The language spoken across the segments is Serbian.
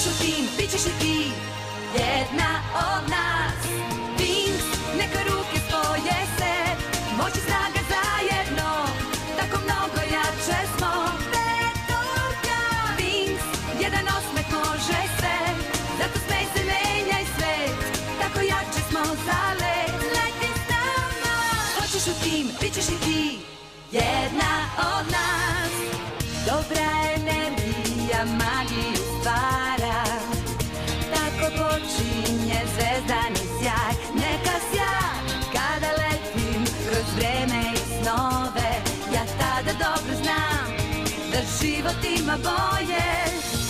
Hoćeš u tim, bit ćeš i ti jedna od nas. Wings, neka ruke spoje se, moć i snaga zajedno, tako mnogo jače smo. Wings, jedan osmeh može sve, zato smej se, menjaj svet, tako jače smo za let. Leti s nama. Hoćeš u tim, bit ćeš i ti jedna od nas. Dobra energija magiju stvara, tako počinje zvezdani sjaj. Neka sja kada letim kroz vreme i snove, ja tada dobro znam da život ima boje.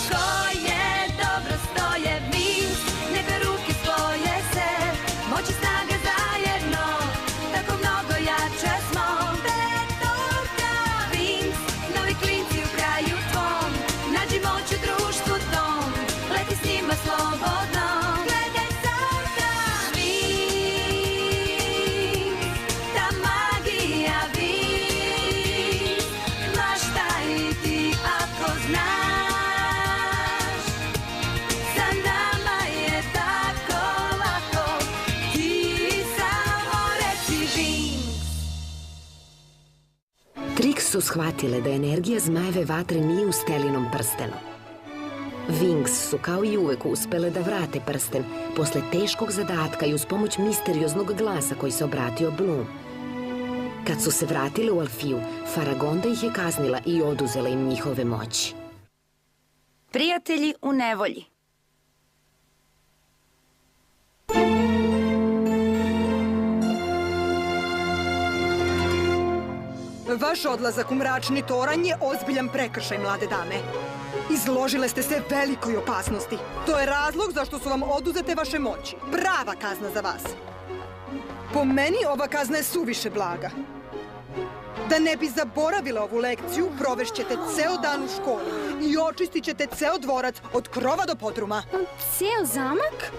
Koje dobro stoje Wings, neka ruke spoje se, moć i snaga zajedno, tako mnogo jače smo. Wings, novi klinci u kraju tvom, nađi moć u društvu tom, leti s njima slobodno. Gledaj sada Wings, ta magija Wings, maštaj i ti ako znaš, sa nama je tako lako, ti samo reci Wings. Trix su shvatile da energija zmajeve vatre nije u Stelinom prstenu. Wings su kao i uvek uspele da vrate prsten posle teškog zadatka i uz pomoć misterioznog glasa koji se obratio Bloom. Kad su se vratile u Alfiju, Faragonda ih je kaznila i oduzela im njihove moći. Prijatelji u nevolji. Vaš odlazak u mračni toranj je ozbiljan prekršaj, mlade dame. Izložile ste se velikoj opasnosti. To je razlog zašto su vam oduzete vaše moći. Prava kazna za vas. Po meni ova kazna je suviše blaga. Da ne bi zaboravile ovu lekciju, provešćete ceo dan u školi i očistit ćete ceo dvorac od krova do podruma. Ceo zamak?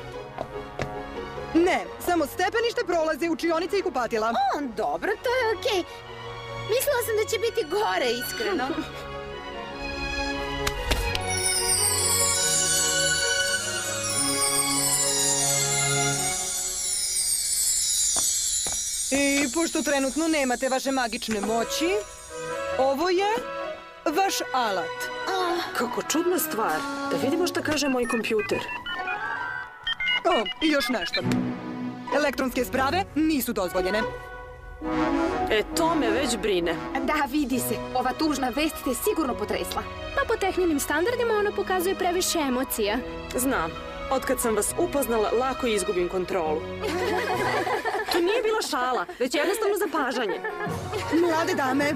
Ne, samo stepenište, prolaze, učionice i kupatila. Dobro, to je okej. Mislila sam da će biti gore, iskreno. I pošto trenutno nemate vaše magične moći, ovo je vaš alat. Kako čudna stvar. Da vidimo šta kaže moj kompjuter. O, i još nešto. Elektronske sprave nisu dozvoljene. To me već brine. Da, vidi se. Ova tužna vest te sigurno potresla. Pa po tehničkim standardima ona pokazuje previše emocija. Znam. Otkad sam vas upoznala, lako izgubim kontrolu. To nije bila šala, već jednostavno zapažanje. Mlade dame,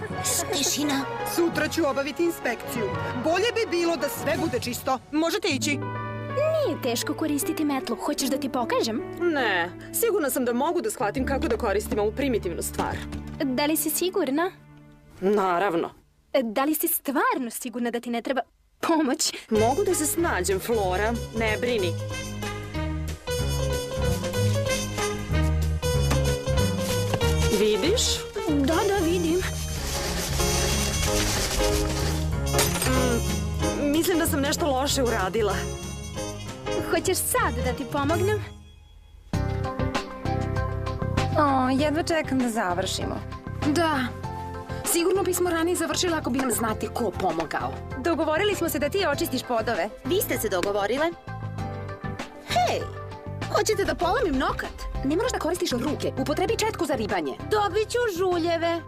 Tišina. sutra ću obaviti inspekciju. Bolje bi bilo da sve bude čisto. Možete ići. Nije teško koristiti metlu. Hoćeš da ti pokažem? Ne, sigurna sam da mogu da shvatim kako da koristim ovu primitivnu stvar. Da li si sigurna? Naravno. Da li si stvarno sigurna da ti ne treba pomoć? Mogu da se snađem, Flora. Ne brini. Vidiš? Da, vidim. Mislim da sam nešto loše uradila. Hoćeš sad da ti pomognem? Jedva čekam da završimo. Da. Sigurno bismo ranije završili ako bi nam znati ko pomogao. Dogovorili smo se da ti očistiš podove. Vi ste se dogovorile? Hej, hoćete da polomim nokat? Ne moraš da koristiš ruke. Upotrebi četku za ribanje. Dobit ću žuljeve.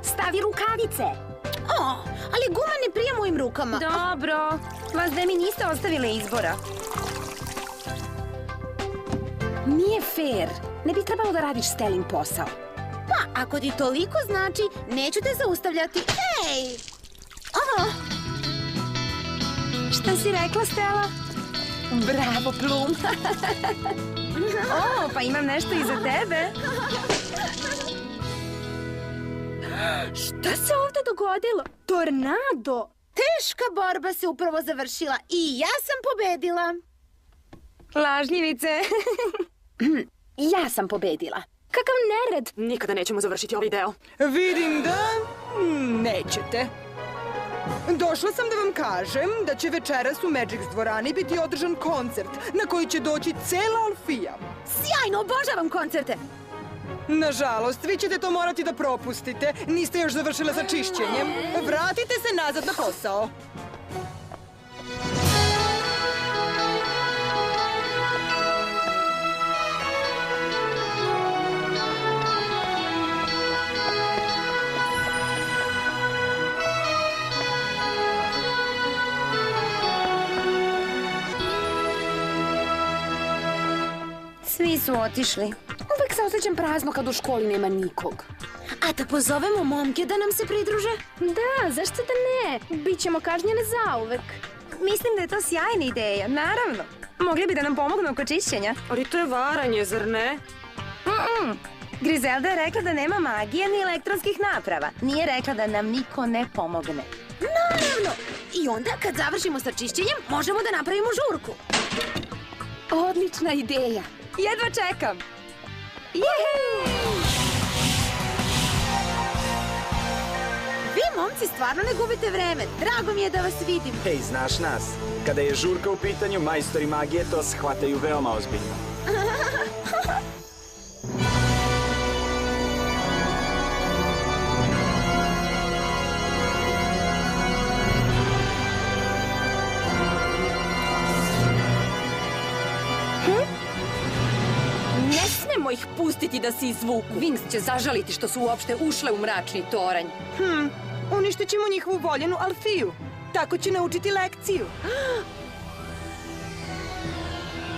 Stavi rukavice. Ali guma ne prija mojim rukama. Dobro. Vas dve mi niste ostavile izbora. Nije fair. Ne bi trebalo da radiš Stelin posao. Pa, ako ti toliko znači, neću te zaustavljati. Hej! Šta si rekla, Stella? Bravo, Plum. Pa imam nešto i za tebe. Šta se ovdje dogodilo? Tornado! Teška borba se upravo završila i ja sam pobedila. Lažljivice. Ja sam pobedila. Kakav nered! Nikada nećemo završiti ovaj deo. Vidim da nećete. Došla sam da vam kažem da će večeras u Magic dvorani biti održan koncert na koji će doći cela Alfija. Sjajno, obožavam koncerte. Nažalost, vi ćete to morati da propustite. Niste još završile sa čišćenjem. Vratite se nazad na posao. Svi su otišli. Uvek se osjećam prazno kad u školi nema nikog. A da pozovemo momke da nam se pridruže? Da, zašto da ne? Bićemo kažnjene zauvek. Mislim da je to sjajna ideja, naravno. Mogli bi da nam pomognu oko čišćenja. Ali to je varanje, zar ne? Grizelda je rekla da nema magije ni elektronskih naprava. Nije rekla da nam niko ne pomogne. Naravno! I onda kad završimo sa čišćenjem, možemo da napravimo žurku. Odlična ideja. Jedva čekam. Vi, momci, stvarno ne gubite vreme. Drago mi je da vas vidim. Hej, znaš nas. Kada je žurka u pitanju, majstori magije to shvataju veoma ozbiljno. Ne smemo ih pustiti da se izvuku. Wings će zažaliti što su uopšte ušle u mračni toranj. Uništit ćemo njihovu voljenu Alfiju. Tako će naučiti lekciju.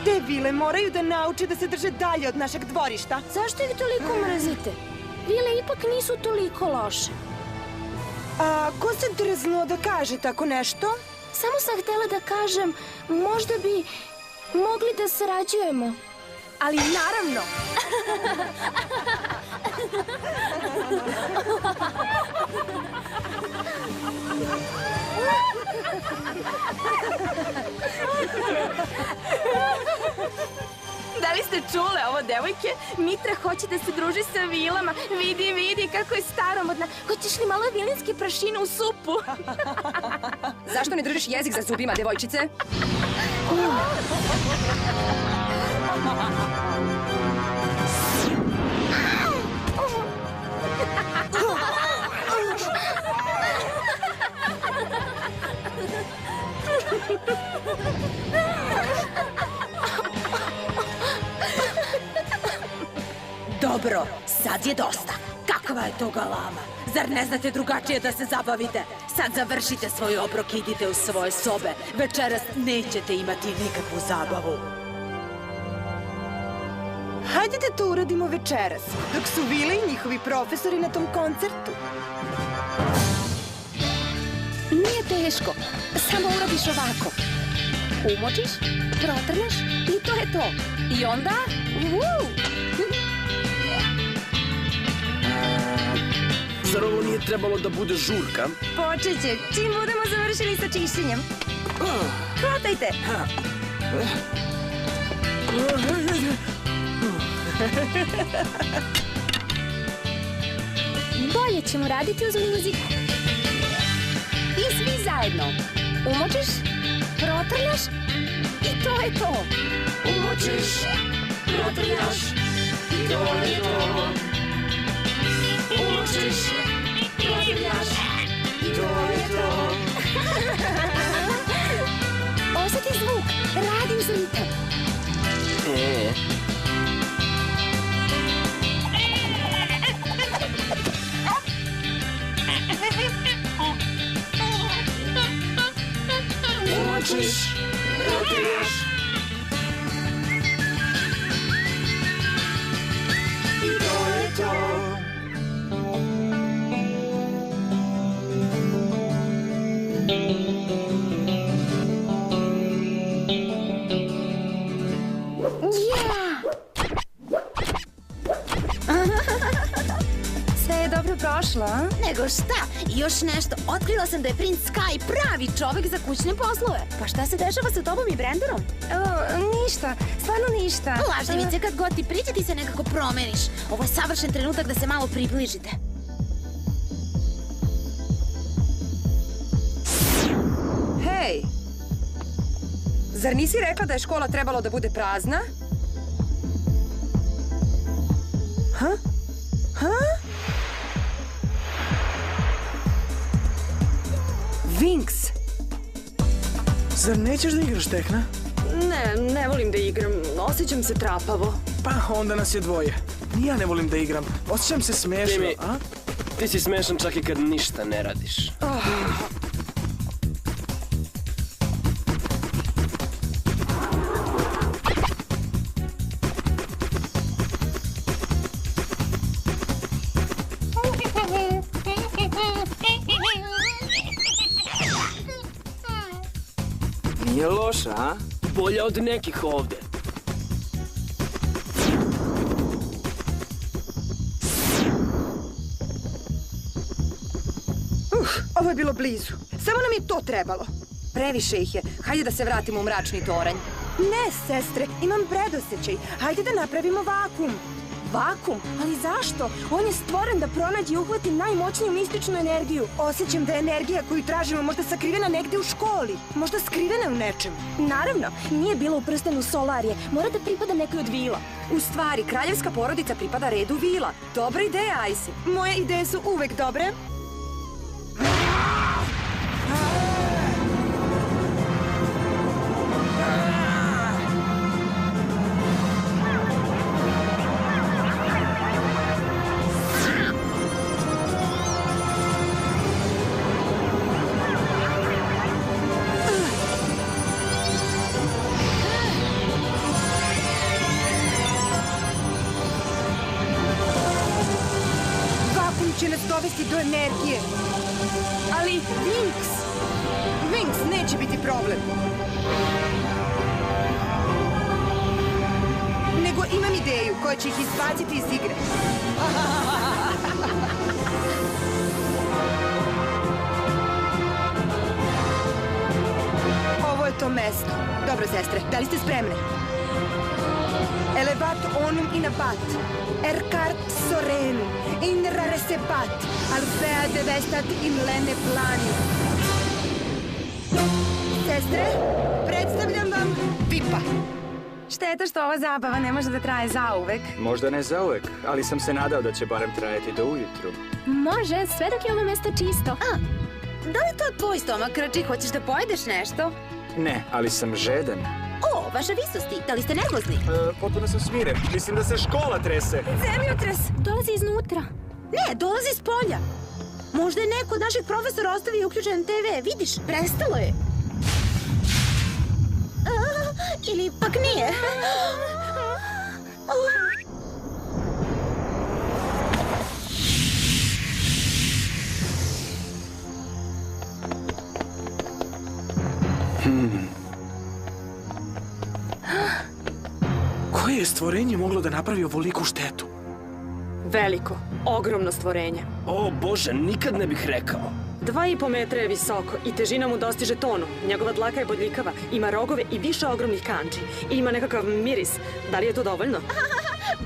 Te vile moraju da nauče da se drže dalje od našeg dvorišta. Zašto ih toliko mrzite? Vile ipak nisu toliko loše. A ko se drznuo da kaže tako nešto? Samo sam htela da kažem, možda bi mogli da sarađujemo. Ali naravno. Da li ste čule ovo, devojke? Mitra hoće da se druži sa vilama. Vidi kako je staromodna. Hoćeš li malo vilinske prašine u supu? Zašto ne držiš jezik za zubima, devojčice? Dobro, sad je dosta. Kakva je to galama? Zar ne znate drugačije da se zabavite? Sad završite svoj obrok i idite u svoje sobe. Večeras nećete imati nikakvu zabavu. Hajde da to uradimo večeras, dok su Vile i njihovi profesori na tom koncertu. Nije teško. Samo uradiš ovako. Umočiš, protrneš i to je to. I onda... Zar ovo nije trebalo da bude žurka? Počet će, čim budemo završili sa čišćenjem. Hvatajte. Bolje ćemo raditi uz muziku. I svi zajedno. Umočiš, protrneš i to je to. Umočiš, protrnjaš i to je to. Umočiš, protrnjaš i to je to. Osjeti zvuk, radi uz ritam. Umočiš, protrnjaš i to je to. Sve je dobro prošlo, a? Nego šta? I još nešto. Otkrila sam da je princ Sky pravi čovek za kućne poslove. Pa šta se dešava sa tobom i Brendonom? Ništa, stvarno ništa. Lažljivice, kad god ti priđe ti se nekako promeniš. Ovo je savršen trenutak da se malo približite. Zar nisi rekla da je škola trebalo da bude prazna? Vinks! Zar nećeš da igraš, Tekna? Ne volim da igram. Osjećam se trapavo. Pa onda nas je dvoje. Ni ja ne volim da igram. Osjećam se smešno, Timi, a? ti si smešan čak i kad ništa ne radiš. Nije loša, a? Bolja od nekih ovde. Ovo je bilo blizu. Samo nam je to trebalo. Previše ih je. Hajde da se vratimo u mračni toranj. Ne, sestre, imam predosećaj. Hajde da napravimo vakum. Vakum? Ali zašto? On je stvoren da pronađe i uhvati najmoćniju mističnu energiju. Osjećam da je energija koju tražimo možda sakrivena negde u školi. Možda skrivena u nečem. Naravno, nije bila u prstenu Solarije. Mora da pripada nekoj od vila. U stvari, kraljevska porodica pripada redu vila. Dobra ideja, Icy. Moje ideje su uvek dobre. Će nas dovesti do energije. Ali Vinks neće biti problem. Nego imam ideju koja će ih izbaciti iz igre. Ovo je to mesto. Dobro, sestre, da li ste spremne? Elevat onum in abat, ercart sorenum, in rare sepat, alfea devestat in lene plani. Sestre, predstavljam vam Vipa. Šteta što ova zabava ne može da traje zauvek. Možda ne zauvek, ali sam se nadao da će barem trajati do ujutru. Može, sve dok je ovo mesto čisto. Da li to tvoj stomak krči? Hoćeš da pojedeš nešto? Ne, ali sam žedan. O, vaša visosti, da li ste nervozni? Potpuno sam smiren. Mislim da se škola trese. Zemljotres! Dolazi iznutra. Ne, dolazi s polja. Možda je neko od naših profesora ostavio uključen TV. Vidiš, prestalo je. Ili pak nije. Koje je stvorenje moglo da napravi ovoliku štetu? Veliko, ogromno stvorenje. O Bože, nikad ne bih rekao. 2,5 metra je visoko i težina mu dostiže tonu. Njegova dlaka je bodljikava, ima rogove i više ogromnih kanči. I ima nekakav miris. Da li je to dovoljno?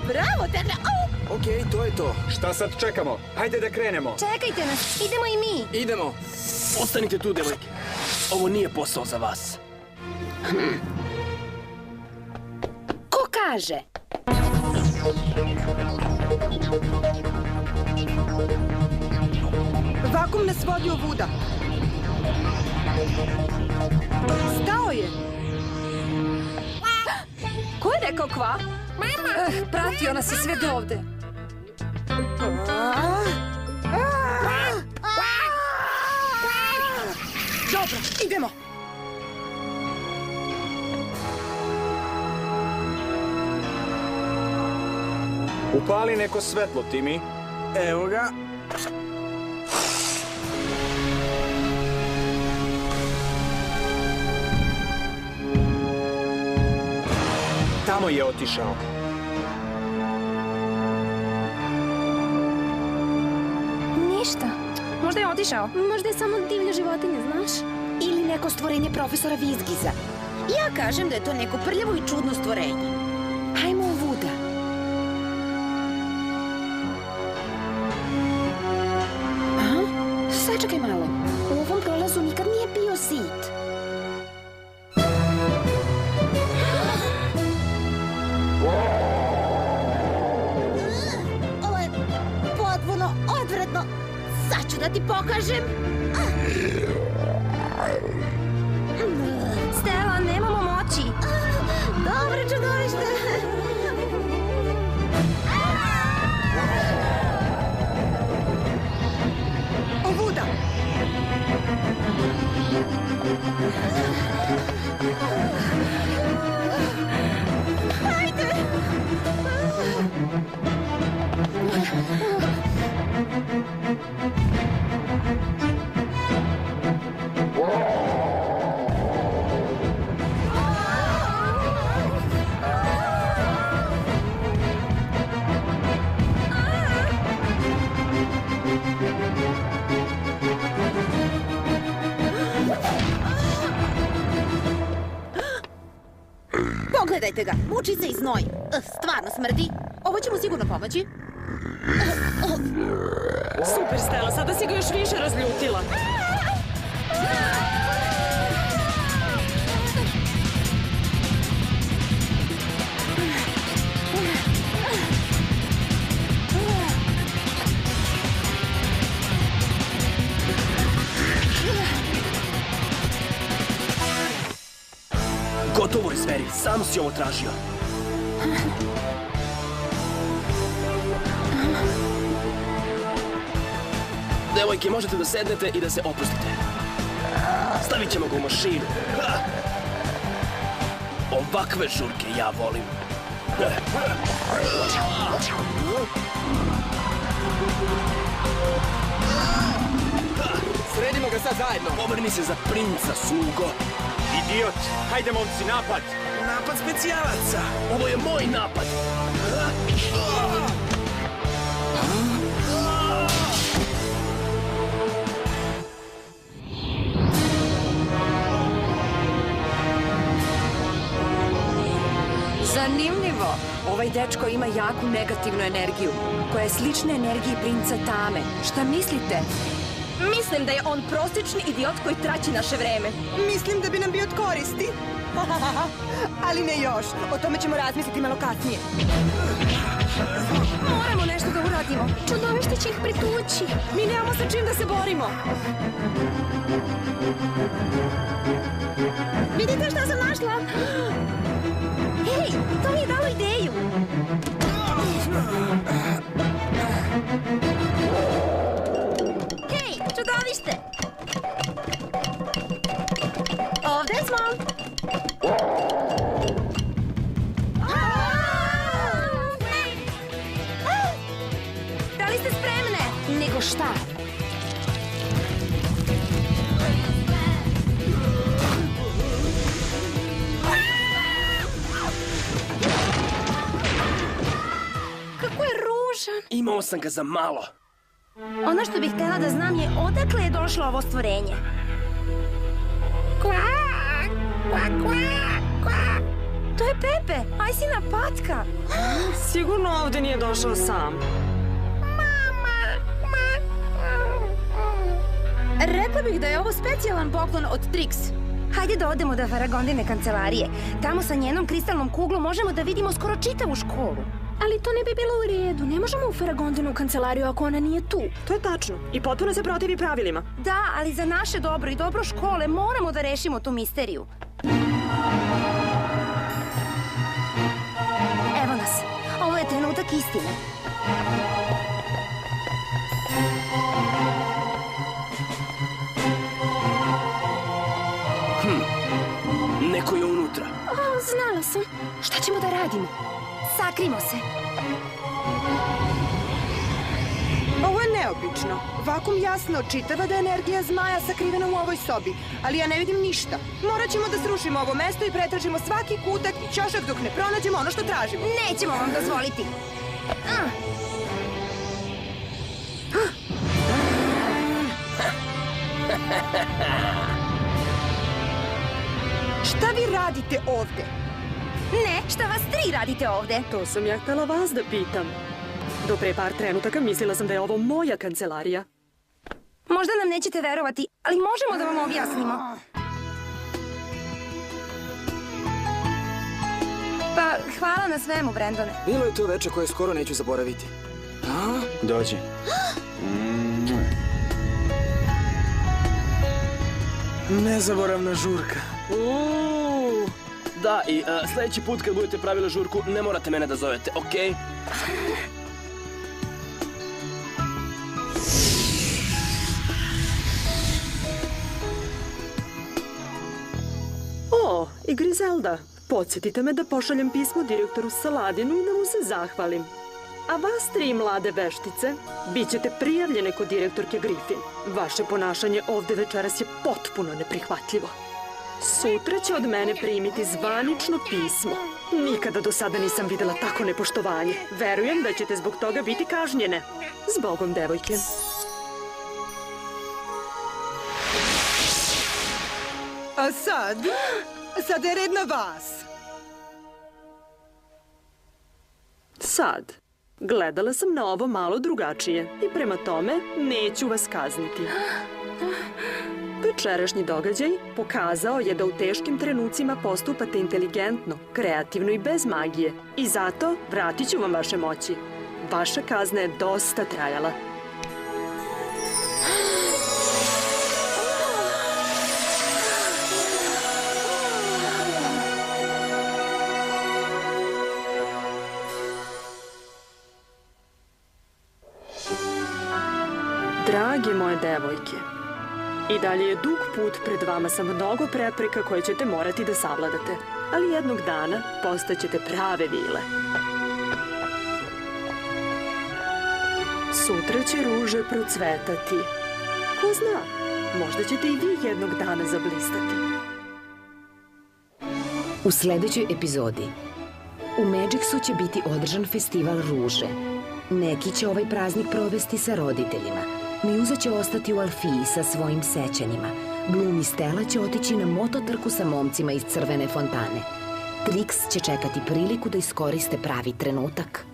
Bravo, Tekna! Okej, to je to. Šta sad čekamo? Hajde da krenemo. Čekajte nas, idemo i mi. Idemo. Ostanite tu, devojke. Ovo nije posao za vas. Ko kaže? Vakum nas vodi ovuda. Stao je. Ko je rekao kva? Pratio nas je sve do ovde. Dobro, idemo. Upali neko svetlo, Timi. Evo ga. Tamo je otišao. Ništa. Možda je otišao. Možda je samo divlja životinja, znaš? Ili neko stvorenje profesora Vizgiza. Ja kažem da je to neko prljavo i čudno stvorenje. Hajmo ovuda. Sačekaj malo. U ovom prolazu nikad nije bio zid. ti pokažem. Stella, nemamo moći. Dobro, čudovište. Ovuda! Hajde! Pogledajte ga, muči se i znoji. Stvarno smrdi. Ovo će mu sigurno pomoći. Super, Stella, sada si ga još više razljutila. Gotovo je, zveri, sam si ovo tražio. Devojke, možete da sednete i da se opustite. Stavit ćemo ga u mašinu. Ovakve žurke ja volim. Sredimo ga sad zajedno. Obrni se za princa, slugo. Idiot! Hajde, momci, napad! Napad specijalaca. Ovo je moj napad. Zanimljivo. Ovaj dečko ima jaku negativnu energiju, koja je slična energiji princa Tame. Šta mislite? Mislim da je on prosječni idiot koji traći naše vreme. Mislim da bi nam bio od koristi. Ali ne još. O tome ćemo razmisliti malo kasnije. Moramo nešto da uradimo. Čudovište će ih pritući. Mi nemamo sa čim da se borimo. Vidite šta sam našla? Hej, to mi je dalo ideju. Hej, čudovište. Ovde smo. Da li ste spremne? Nego šta? Kako je ružan. Imao sam ga za malo. Ono što bih htjela da znam je odakle je došlo ovo stvorenje. To je Pepe, Ajsina patka. Sigurno ovde nije došao sam. Rekla bih da je ovo specijalan poklon od Trix. Hajde da odemo do Faragondine kancelarije. Tamo sa njenom kristalnom kuglom možemo da vidimo skoro čitavu školu. Ali to ne bi bilo u redu. Ne možemo u Faragondinu kancelariju ako ona nije tu. To je tačno. I potpuno se protivi pravilima. Da, ali za naše dobro i dobro škole moramo da rešimo tu misteriju. Evo nas. Ovo je trenutak istine. Neko je unutra. Znala sam. Šta ćemo da radimo? Sakrimo se. Ovo je neobično. Vakum jasno očitava da je energija zmaja sakrivena u ovoj sobi, ali ja ne vidim ništa. Morat ćemo da srušimo ovo mesto i pretražimo svaki kutak i ćošak dok ne pronađemo ono što tražimo. Nećemo vam dozvoliti. Šta vi radite ovde? Ne, šta vas tri radite ovde? To sam ja htela vas da pitam. Do pre par trenutaka mislila sam da je ovo moja kancelarija. Možda nam nećete verovati, ali možemo da vam objasnimo. Pa, hvala na svemu, Brendone. Bilo je to veče koje skoro neću zaboraviti. Dođi. Nezaboravna žurka. Da, i sljedeći put kad budete pravili žurku, ne morate mene da zovete, okej? O, i Grizelda, podsjetite me da pošaljem pismo direktoru Saladinu i da mu se zahvalim. A vas 3 mlade veštice, bit ćete prijavljene kod direktorke Griffin. Vaše ponašanje ovde večeras je potpuno neprihvatljivo. Sutra će od mene primiti zvanično pismo. Nikada do sada nisam videla tako nepoštovanje. Verujem da ćete zbog toga biti kažnjene. Zbogom, devojke. A sada je red na vas. Sad, gledala sam na ovo malo drugačije i prema tome neću vas kazniti. Večerašnji događaj pokazao je da u teškim trenucima postupate inteligentno, kreativno i bez magije. I zato vratit ću vam vaše moći. Vaša kazna je dosta trajala. Drage moje devojke, i dalje je dug put pred vama sa mnogo prepreka koje ćete morati da savladate, ali jednog dana postaćete prave vile. Sutra će ruže procvetati. Ko zna, možda ćete i vi jednog dana zablistati. U sljedećoj epizodi u Magicsu će biti održan festival ruže. Neki će ovaj praznik provesti sa roditeljima. Muza će ostati u Alfiji sa svojim sećanjima. Bloom i Stella će otići na mototrku sa momcima iz Crvene fontane. Trix će čekati priliku da iskoriste pravi trenutak.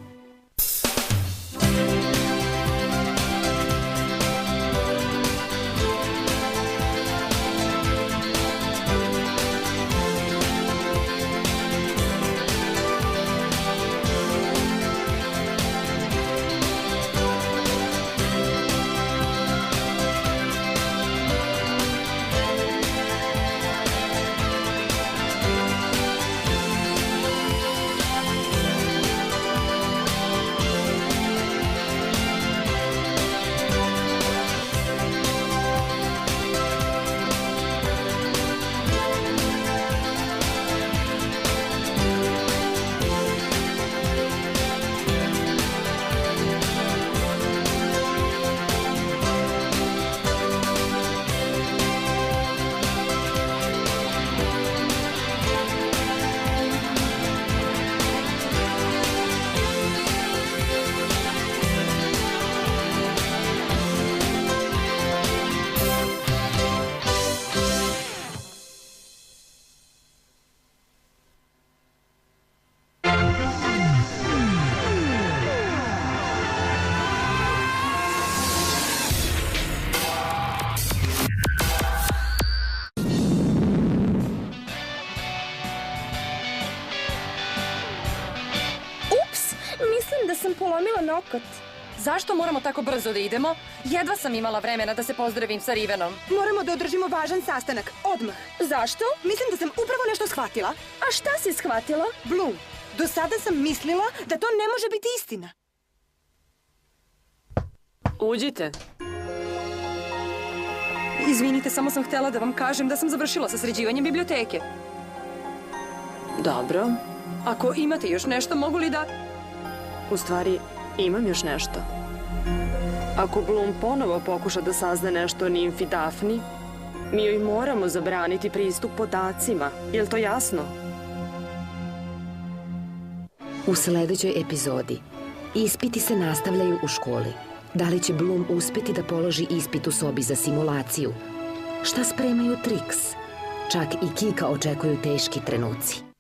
sam polomila nokat. Zašto moramo tako brzo da idemo? Jedva sam imala vremena da se pozdravim sa Rivenom. Moramo da održimo važan sastanak, odmah. Zašto? Mislim da sam upravo nešto shvatila. A šta si shvatila? Bloom, do sada sam mislila da to ne može biti istina. Uđite. Izvinite, samo sam htjela da vam kažem da sam završila sa sređivanjem biblioteke. Dobro. Ako imate još nešto, mogu li da... U stvari, imam još nešto. Ako Bloom ponovo pokuša da sazna nešto o nimfi Dafni, mi joj moramo zabraniti pristup podacima. Je li to jasno? U sljedećoj epizodi ispiti se nastavljaju u školi. Da li će Bloom uspjeti da položi ispit u sobi za simulaciju? Šta spremaju Trix? Čak i Kika očekuju teški trenuci.